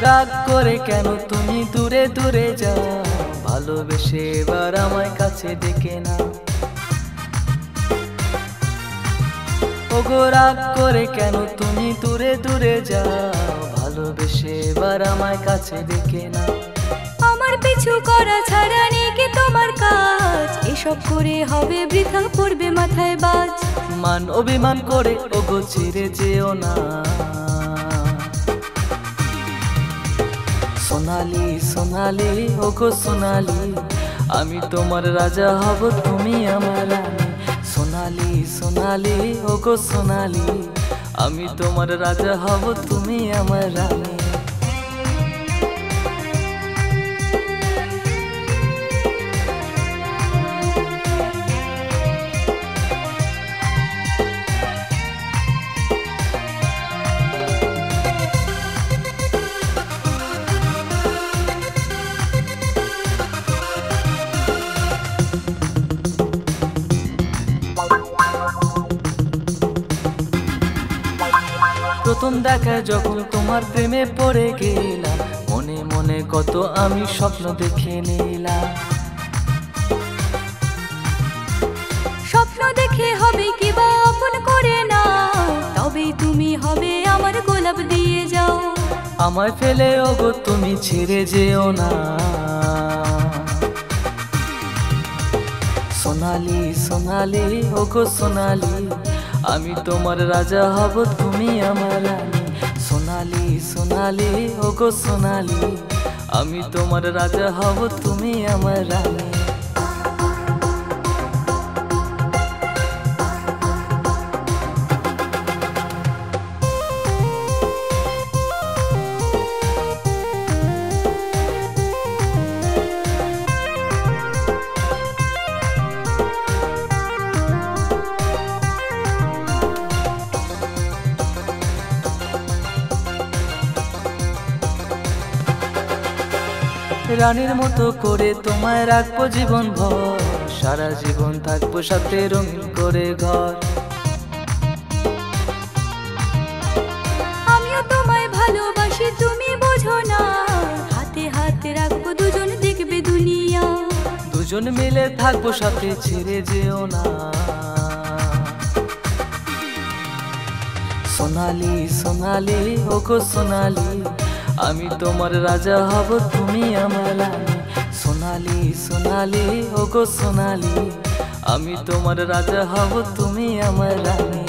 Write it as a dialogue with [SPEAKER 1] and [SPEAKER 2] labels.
[SPEAKER 1] রাগ করে কেন তুমি দূরে দূরে যাও, ভালোবেসে এবার আমায় কাছে ডেকে নাও। ওগো রাগ করে কেন তুমি দূরে দূরে যাও, ভালোবেসে এবার আমায় কাছে ডেকে নাও।
[SPEAKER 2] আমার পিছু করা ছাড়া নেই কি তোমার কাজ, এসব করে হবে বৃথা পড়বে মাথায় বাজ।
[SPEAKER 1] মান অভিমান করে ওগো ছেড়ে যেও না। সোনালি সোনালি ওগো সোনালি, আমি তোমার রাজা হব তুমি আমার রানী। সোনালি সোনালি ওগো সোনালি, আমি তোমার রাজা হব তুমি আমার রানী। প্রথম দেখায় যখন তোমার প্রেমে পড়ে গেলাম, মনে মনে কত আমি স্বপ্ন দেখে নিলাম।
[SPEAKER 2] স্বপ্ন দেখে হবে কি বা আপন করে না, তবেই তুমি হবে আমার গোলাপ দিয়ে যাও।
[SPEAKER 1] আমায় ফেলে ওগো তুমি ছেড়ে যেও না। সোনালি সোনালি ওগো সোনালি, আমি তোমার রাজা হব তুমি আমার রানী। সোনালি সোনালি ওগো সোনালি, আমি তোমার রাজা হব তুমি আমার রানী। রানীর মতো করে তোমায় রাখবো জীবন ভর, সারা জীবন থাকবো সাথে রঙিন করে ঘর।
[SPEAKER 2] আমিও তোমায় ভালোবাসি তুমি বোঝো না, হাতে হাতে রাখবো দুজন দেখবে দুনিয়া।
[SPEAKER 1] দুজন মিলে থাকবো সাথে ছেড়ে যেও না। সোনালি সোনালি ওগো সোনালি, আমি তোমার রাজা হব তুমি আমার রানী। সোনালি সোনালি ওগো সোনালি, আমি তোমার রাজা হব তুমি আমার রানী।